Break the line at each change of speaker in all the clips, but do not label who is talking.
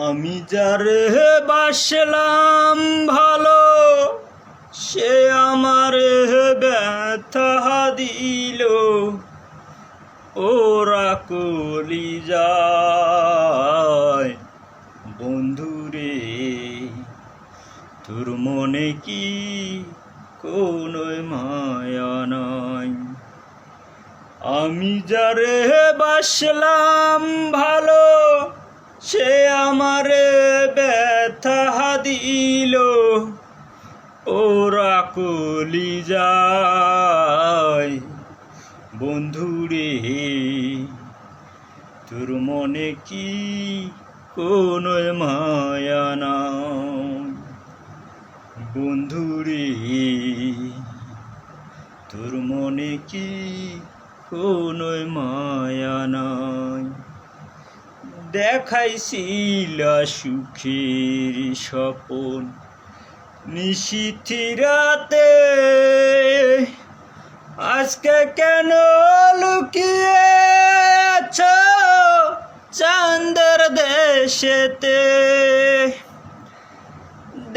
আমি যারে বাসলাম ভালো, সে আমার ব্যথা দিল। ওরা কলিজায় বন্ধুরে, তোর মনে কি কোনো মায়া নাই? আমি যারে বাসলাম ভালো, সে আমারে ব্যথা দিল। ওরা কলিজায় বন্ধুরে, তোর মনে কি কোনো মায়া নাই? বন্ধুরে, তোর মনে কি কোনো মায়া নাই? দেখাইছিল সুখের স্বপন নিশীথি রাতে, আজকে কেন লুকিয়ে আছো চাঁদের দেশেতে?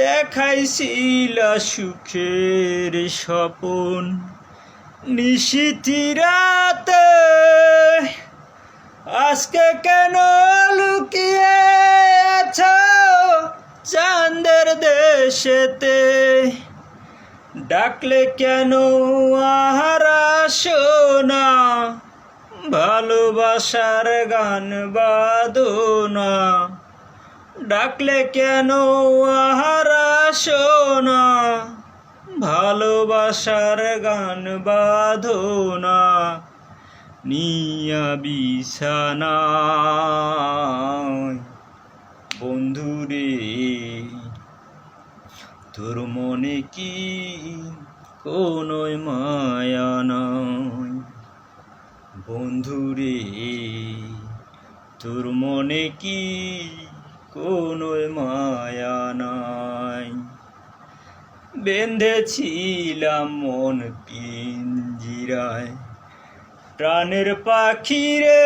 দেখাইছিল সুখের স্বপন নিশীথি রাতে, আজকে কেন লুকিয়ে আছো চাঁদের দেশেতে? ডাকলে কেন আর আসো না, ভালোবাসার গান বাঁধো না। ডাকলে কেন আর আসো না, ভালোবাসার গান বাঁধো না। নিয়া বিছানায় বন্ধুরে, তোর মনে কি কোনো মায়া নাই? বন্ধুরে, তোর মনে কি কোনো মায়া নাই? বেঁধেছিলাম মন পিঞ্জিরায় প্রাণের পাখিরে,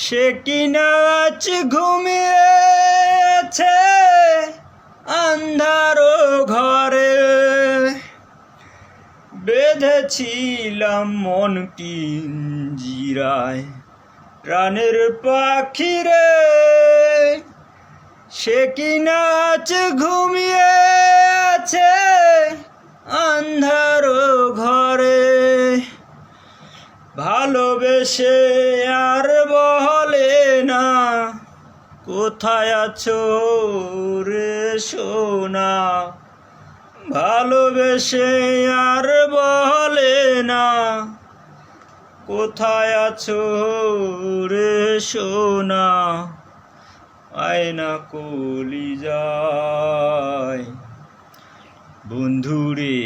সে কি নাচ ঘুমিয়েছে আন্ধার ঘরে। বেঁধেছিলাম মন পিঞ্জিরায় প্রাণের পাখিরে, সে কি নাচ ঘুমিয়েছে আন্ধার ঘরে। ভালোবেসে আর বলে না, কোথায় আছো রে সোনা? ভালোবেসে আর বলে না, কোথায় আছো রে সোনা? আয়না কলিজায় বন্ধুরে,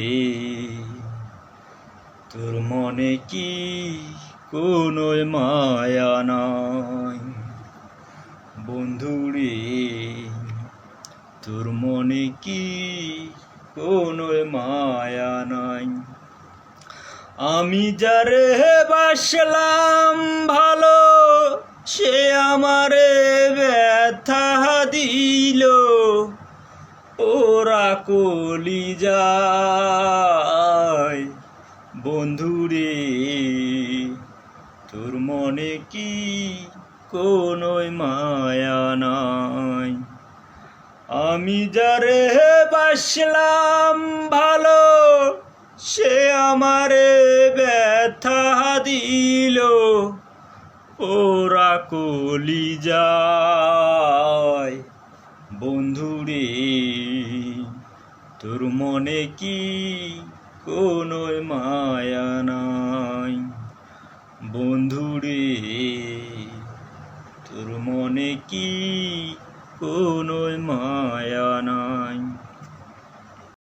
তোর মনে কি কোনো মায়া নাই? বন্ধুরে, তোর মনে কি কোনো মায়া নাই? আমি যারে বাসলাম ভালো, সে আমারে ব্যথা দিল। ওরা কলিজায় বন্ধুরে, তোর মনে কি কোনো মায়া নাই? আমি যারে বাসলাম ভালো, সে আমারে ব্যথা দিল। ওরা কলিজায় বন্ধুরে, তোর মনে কি কোনো মায়া নাই?